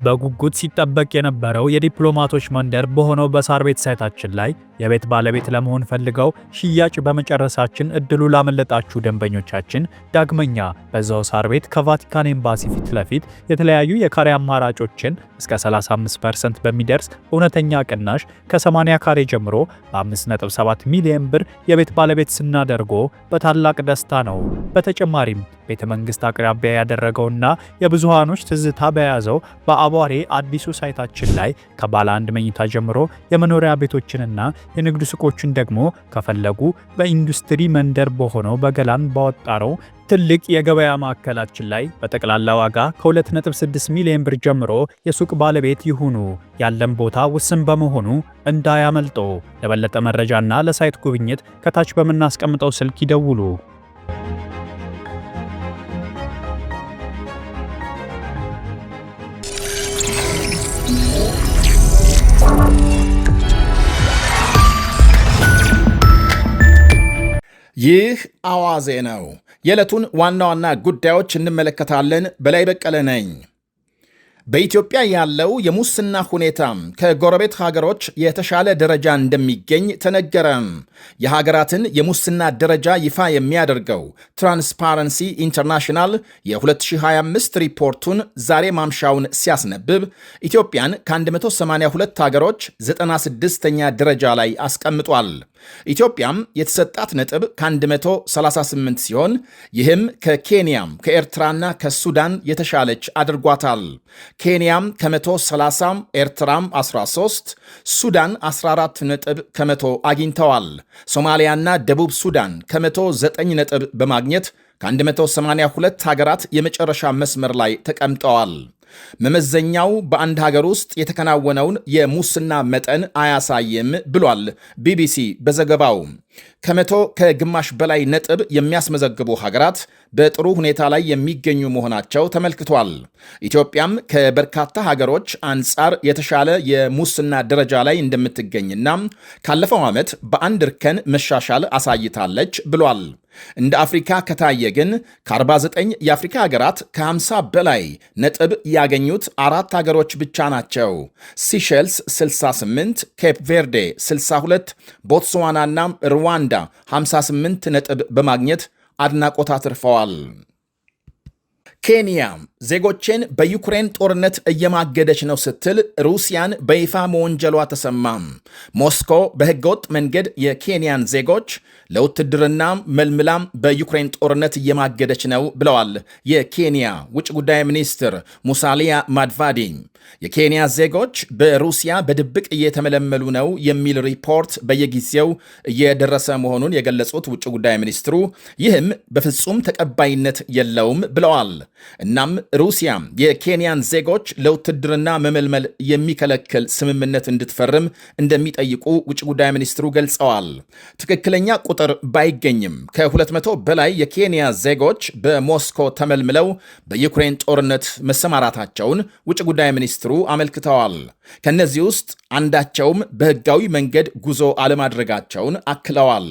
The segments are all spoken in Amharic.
በጉጉት ሲጠበቅ የነበረው የዲፕሎማቶች መንደር በሆነው በሳር ቤት ሳይታችን ላይ የቤት ባለቤት ለመሆን ፈልገው ሽያጭ በመጨረሳችን እድሉ ላመለጣችሁ ደንበኞቻችን ዳግመኛ በዛው ሳር ቤት ከቫቲካን ኤምባሲ ፊት ለፊት የተለያዩ የካሬ አማራጮችን እስከ 35% በሚደርስ እውነተኛ ቅናሽ ከ80 ካሬ ጀምሮ በ5.7 ሚሊዮን ብር የቤት ባለቤት ስናደርጎ በታላቅ ደስታ ነው። በተጨማሪም ቤተ መንግስት አቅራቢያ ያደረገውና የብዙሃኖች ትዝታ በያዘው በአቧሬ አዲሱ ሳይታችን ላይ ከባለ አንድ መኝታ ጀምሮ የመኖሪያ ቤቶችንና የንግድ ሱቆችን ደግሞ ከፈለጉ በኢንዱስትሪ መንደር በሆነው በገላን ባወጣረው ትልቅ የገበያ ማዕከላችን ላይ በጠቅላላ ዋጋ ከ2.6 ሚሊዮን ብር ጀምሮ የሱቅ ባለቤት ይሁኑ። ያለን ቦታ ውስን በመሆኑ እንዳያመልጦ። ለበለጠ መረጃና ለሳይት ጉብኝት ከታች በምናስቀምጠው ስልክ ይደውሉ። ይህ አዋዜ ነው። የዕለቱን ዋና ዋና ጉዳዮች እንመለከታለን። በላይ በቀለ ነኝ። በኢትዮጵያ ያለው የሙስና ሁኔታ ከጎረቤት ሀገሮች የተሻለ ደረጃ እንደሚገኝ ተነገረ። የሀገራትን የሙስና ደረጃ ይፋ የሚያደርገው ትራንስፓረንሲ ኢንተርናሽናል የ2025 ሪፖርቱን ዛሬ ማምሻውን ሲያስነብብ ኢትዮጵያን ከ182 ሀገሮች 96ኛ ደረጃ ላይ አስቀምጧል። ኢትዮጵያም የተሰጣት ነጥብ ከ138 ሲሆን ይህም ከኬንያም ከኤርትራና ከሱዳን የተሻለች አድርጓታል። ኬንያም ከ130፣ ኤርትራም 13፣ ሱዳን 14 ነጥብ ከመቶ አግኝተዋል። ሶማሊያና ደቡብ ሱዳን ከ109 ነጥብ በማግኘት ከ182 ሀገራት የመጨረሻ መስመር ላይ ተቀምጠዋል። መመዘኛው በአንድ ሀገር ውስጥ የተከናወነውን የሙስና መጠን አያሳይም ብሏል ቢቢሲ በዘገባው። ከመቶ ከግማሽ በላይ ነጥብ የሚያስመዘግቡ ሀገራት በጥሩ ሁኔታ ላይ የሚገኙ መሆናቸው ተመልክቷል። ኢትዮጵያም ከበርካታ ሀገሮች አንጻር የተሻለ የሙስና ደረጃ ላይ እንደምትገኝና ካለፈው ዓመት በአንድ እርከን መሻሻል አሳይታለች ብሏል። እንደ አፍሪካ ከታየ ግን ከ49 የአፍሪካ ሀገራት ከ50 በላይ ነጥብ ያገኙት 4 ሀገሮች ብቻ ናቸው። ሲሸልስ 68፣ ኬፕ ቬርዴ 62፣ ቦትስዋናና ሩዋንዳ 58 ነጥብ በማግኘት አድናቆት አትርፈዋል። ኬንያ ዜጎቼን በዩክሬን ጦርነት እየማገደች ነው ስትል ሩሲያን በይፋ መወንጀሏ ተሰማም። ሞስኮ በህገወጥ መንገድ የኬንያን ዜጎች ለውትድርና መልምላም በዩክሬን ጦርነት እየማገደች ነው ብለዋል የኬንያ ውጭ ጉዳይ ሚኒስትር ሙሳሊያ ማድቫዲ። የኬንያ ዜጎች በሩሲያ በድብቅ እየተመለመሉ ነው የሚል ሪፖርት በየጊዜው እየደረሰ መሆኑን የገለጹት ውጭ ጉዳይ ሚኒስትሩ ይህም በፍጹም ተቀባይነት የለውም ብለዋል። እናም ሩሲያ የኬንያን ዜጎች ለውትድርና መመልመል የሚከለክል ስምምነት እንድትፈርም እንደሚጠይቁ ውጭ ጉዳይ ሚኒስትሩ ገልጸዋል። ትክክለኛ ቁጥር ባይገኝም ከ200 በላይ የኬንያ ዜጎች በሞስኮ ተመልምለው በዩክሬን ጦርነት መሰማራታቸውን ውጭ ጉዳይ ሚኒስትሩ አመልክተዋል። ከነዚህ ውስጥ አንዳቸውም በህጋዊ መንገድ ጉዞ አለማድረጋቸውን አክለዋል።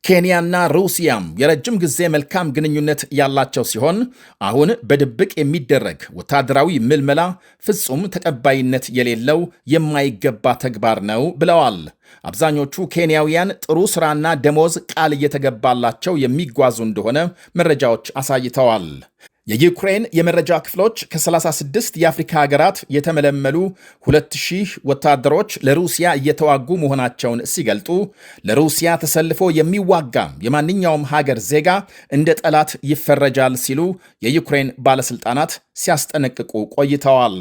ኬንያና ሩሲያም የረጅም ጊዜ መልካም ግንኙነት ያላቸው ሲሆን አሁን በድብቅ የሚደረግ ወታደራዊ ምልመላ ፍጹም ተቀባይነት የሌለው የማይገባ ተግባር ነው ብለዋል። አብዛኞቹ ኬንያውያን ጥሩ ስራና ደሞዝ ቃል እየተገባላቸው የሚጓዙ እንደሆነ መረጃዎች አሳይተዋል። የዩክሬን የመረጃ ክፍሎች ከ36 የአፍሪካ ሀገራት የተመለመሉ 2000 ወታደሮች ለሩሲያ እየተዋጉ መሆናቸውን ሲገልጡ ለሩሲያ ተሰልፎ የሚዋጋ የማንኛውም ሀገር ዜጋ እንደ ጠላት ይፈረጃል ሲሉ የዩክሬን ባለስልጣናት ሲያስጠነቅቁ ቆይተዋል።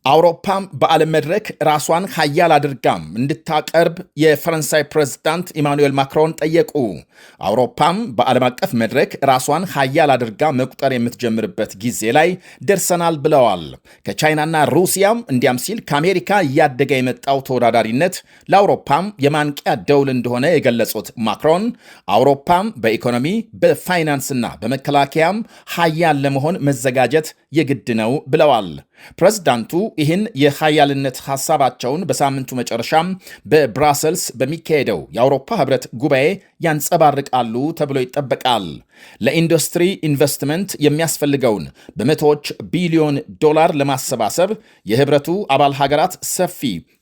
አውሮፓም በዓለም መድረክ ራሷን ሀያል አድርጋም እንድታቀርብ የፈረንሳይ ፕሬዝዳንት ኢማኑኤል ማክሮን ጠየቁ። አውሮፓም በዓለም አቀፍ መድረክ ራሷን ሀያል አድርጋ መቁጠር የምትጀምርበት ጊዜ ላይ ደርሰናል ብለዋል። ከቻይናና ሩሲያም እንዲያም ሲል ከአሜሪካ እያደገ የመጣው ተወዳዳሪነት ለአውሮፓም የማንቂያ ደውል እንደሆነ የገለጹት ማክሮን አውሮፓም በኢኮኖሚ በፋይናንስና በመከላከያም ሀያል ለመሆን መዘጋጀት የግድ ነው ብለዋል። ፕሬዝዳንቱ ይህን የኃያልነት ሐሳባቸውን በሳምንቱ መጨረሻም በብራሰልስ በሚካሄደው የአውሮፓ ህብረት ጉባኤ ያንጸባርቃሉ ተብሎ ይጠበቃል። ለኢንዱስትሪ ኢንቨስትመንት የሚያስፈልገውን በመቶዎች ቢሊዮን ዶላር ለማሰባሰብ የህብረቱ አባል ሀገራት ሰፊ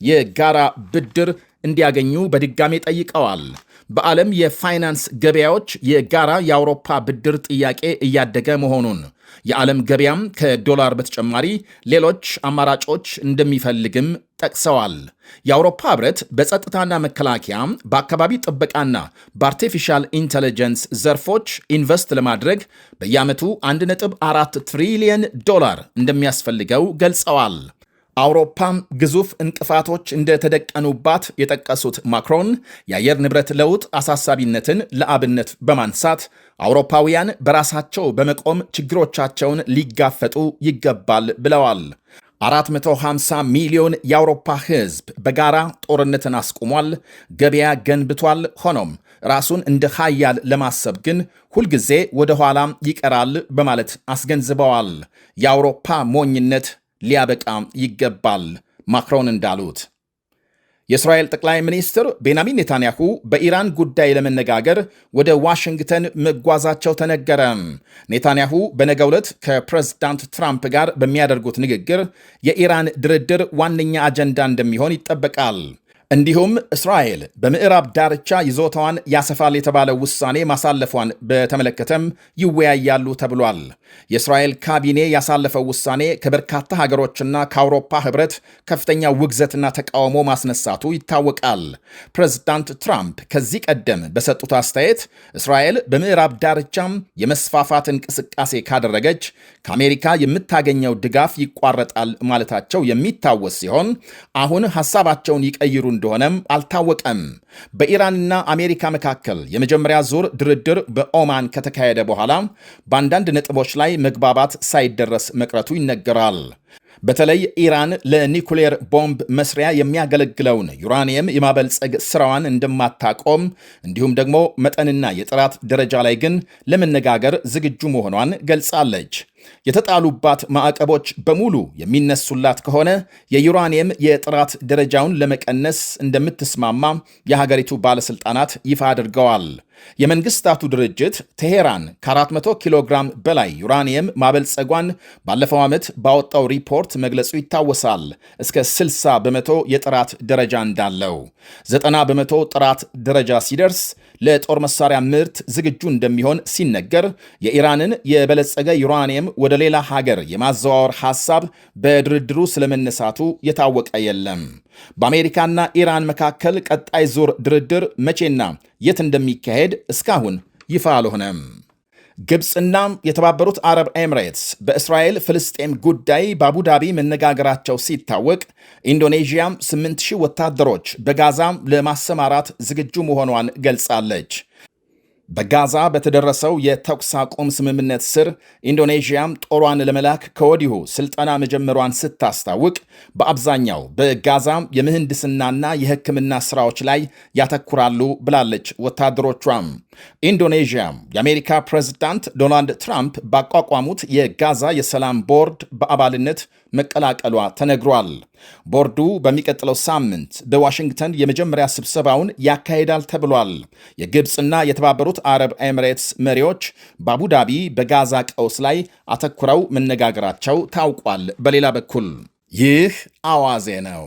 የጋራ ብድር እንዲያገኙ በድጋሜ ጠይቀዋል። በዓለም የፋይናንስ ገበያዎች የጋራ የአውሮፓ ብድር ጥያቄ እያደገ መሆኑን የዓለም ገበያም ከዶላር በተጨማሪ ሌሎች አማራጮች እንደሚፈልግም ጠቅሰዋል። የአውሮፓ ህብረት በጸጥታና መከላከያ፣ በአካባቢ ጥበቃና በአርቲፊሻል ኢንተለጀንስ ዘርፎች ኢንቨስት ለማድረግ በየዓመቱ 1.4 ትሪሊየን ዶላር እንደሚያስፈልገው ገልጸዋል። አውሮፓም ግዙፍ እንቅፋቶች እንደተደቀኑባት የጠቀሱት ማክሮን የአየር ንብረት ለውጥ አሳሳቢነትን ለአብነት በማንሳት አውሮፓውያን በራሳቸው በመቆም ችግሮቻቸውን ሊጋፈጡ ይገባል ብለዋል። 450 ሚሊዮን የአውሮፓ ህዝብ በጋራ ጦርነትን አስቁሟል፣ ገበያ ገንብቷል። ሆኖም ራሱን እንደ ኃያል ለማሰብ ግን ሁልጊዜ ወደ ኋላም ይቀራል በማለት አስገንዝበዋል። የአውሮፓ ሞኝነት ሊያበቃ ይገባል ማክሮን እንዳሉት። የእስራኤል ጠቅላይ ሚኒስትር ቤንያሚን ኔታንያሁ በኢራን ጉዳይ ለመነጋገር ወደ ዋሽንግተን መጓዛቸው ተነገረ። ኔታንያሁ በነገው ዕለት ከፕሬዝዳንት ትራምፕ ጋር በሚያደርጉት ንግግር የኢራን ድርድር ዋነኛ አጀንዳ እንደሚሆን ይጠበቃል። እንዲሁም እስራኤል በምዕራብ ዳርቻ ይዞታዋን ያሰፋል የተባለው ውሳኔ ማሳለፏን በተመለከተም ይወያያሉ ተብሏል። የእስራኤል ካቢኔ ያሳለፈው ውሳኔ ከበርካታ ሀገሮችና ከአውሮፓ ህብረት ከፍተኛ ውግዘትና ተቃውሞ ማስነሳቱ ይታወቃል። ፕሬዝዳንት ትራምፕ ከዚህ ቀደም በሰጡት አስተያየት እስራኤል በምዕራብ ዳርቻም የመስፋፋት እንቅስቃሴ ካደረገች ከአሜሪካ የምታገኘው ድጋፍ ይቋረጣል ማለታቸው የሚታወስ ሲሆን አሁን ሐሳባቸውን ይቀይሩ እንደሆነም አልታወቀም። በኢራንና አሜሪካ መካከል የመጀመሪያ ዙር ድርድር በኦማን ከተካሄደ በኋላ በአንዳንድ ነጥቦች ላይ መግባባት ሳይደረስ መቅረቱ ይነገራል። በተለይ ኢራን ለኒኩሌር ቦምብ መስሪያ የሚያገለግለውን ዩራኒየም የማበልጸግ ስራዋን እንደማታቆም እንዲሁም ደግሞ መጠንና የጥራት ደረጃ ላይ ግን ለመነጋገር ዝግጁ መሆኗን ገልጻለች። የተጣሉባት ማዕቀቦች በሙሉ የሚነሱላት ከሆነ የዩራኒየም የጥራት ደረጃውን ለመቀነስ እንደምትስማማ የሀገሪቱ ባለስልጣናት ይፋ አድርገዋል። የመንግስታቱ ድርጅት ቴሄራን ከ400 ኪሎ ግራም በላይ ዩራኒየም ማበልጸጓን ባለፈው ዓመት ባወጣው ሪፖርት መግለጹ ይታወሳል። እስከ 60 በመቶ የጥራት ደረጃ እንዳለው 90 በመቶ ጥራት ደረጃ ሲደርስ ለጦር መሳሪያ ምርት ዝግጁ እንደሚሆን ሲነገር የኢራንን የበለጸገ ዩራኒየም ወደ ሌላ ሀገር የማዘዋወር ሐሳብ በድርድሩ ስለመነሳቱ የታወቀ የለም። በአሜሪካና ኢራን መካከል ቀጣይ ዙር ድርድር መቼና የት እንደሚካሄድ እስካሁን ይፋ አልሆነም። ግብፅና የተባበሩት አረብ ኤምሬትስ በእስራኤል ፍልስጤም ጉዳይ በአቡዳቢ መነጋገራቸው ሲታወቅ ኢንዶኔዥያም 8000 ወታደሮች በጋዛ ለማሰማራት ዝግጁ መሆኗን ገልጻለች። በጋዛ በተደረሰው የተኩስ አቁም ስምምነት ስር ኢንዶኔዥያም ጦሯን ለመላክ ከወዲሁ ስልጠና መጀመሯን ስታስታውቅ በአብዛኛው በጋዛ የምህንድስናና የሕክምና ስራዎች ላይ ያተኩራሉ ብላለች። ወታደሮቿም ኢንዶኔዥያም የአሜሪካ ፕሬዝዳንት ዶናልድ ትራምፕ ባቋቋሙት የጋዛ የሰላም ቦርድ በአባልነት መቀላቀሏ ተነግሯል። ቦርዱ በሚቀጥለው ሳምንት በዋሽንግተን የመጀመሪያ ስብሰባውን ያካሂዳል ተብሏል። የግብፅና የተባበሩት አረብ ኤሚሬትስ መሪዎች በአቡዳቢ በጋዛ ቀውስ ላይ አተኩረው መነጋገራቸው ታውቋል። በሌላ በኩል ይህ አዋዜ ነው።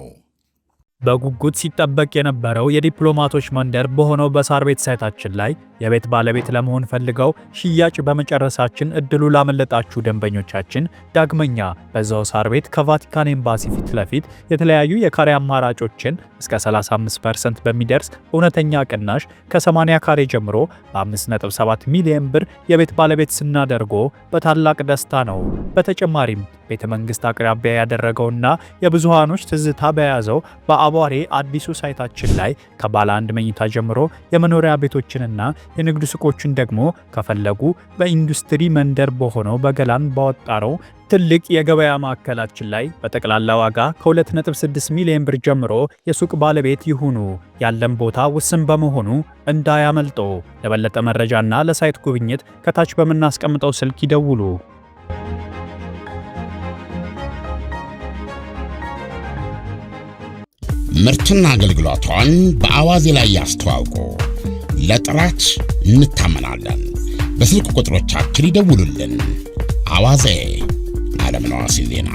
በጉጉት ሲጠበቅ የነበረው የዲፕሎማቶች መንደር በሆነው በሳር ቤት ሳይታችን ላይ የቤት ባለቤት ለመሆን ፈልገው ሽያጭ በመጨረሳችን እድሉ ላመለጣችሁ ደንበኞቻችን ዳግመኛ በዛው ሳር ቤት ከቫቲካን ኤምባሲ ፊት ለፊት የተለያዩ የካሬ አማራጮችን እስከ 35% በሚደርስ እውነተኛ ቅናሽ ከ80 ካሬ ጀምሮ በ5.7 ሚሊዮን ብር የቤት ባለቤት ስናደርጎ በታላቅ ደስታ ነው። በተጨማሪም ቤተ መንግስት አቅራቢያ ያደረገውና የብዙሃኖች ትዝታ በያዘው በአቧሬ አዲሱ ሳይታችን ላይ ከባለ አንድ መኝታ ጀምሮ የመኖሪያ ቤቶችንና የንግድ ሱቆችን ደግሞ ከፈለጉ በኢንዱስትሪ መንደር በሆነው በገላን ባወጣረው ትልቅ የገበያ ማዕከላችን ላይ በጠቅላላ ዋጋ ከ2.6 ሚሊዮን ብር ጀምሮ የሱቅ ባለቤት ይሁኑ። ያለን ቦታ ውስን በመሆኑ እንዳያመልጦ። ለበለጠ መረጃና ለሳይት ጉብኝት ከታች በምናስቀምጠው ስልክ ይደውሉ። ምርትና አገልግሎቷን በአዋዜ ላይ ያስተዋውቁ። ለጥራች እንታመናለን። በስልክ ቁጥሮቻችን ይደውሉልን። አዋዜ ዓለምነህ ዋሴ ዜና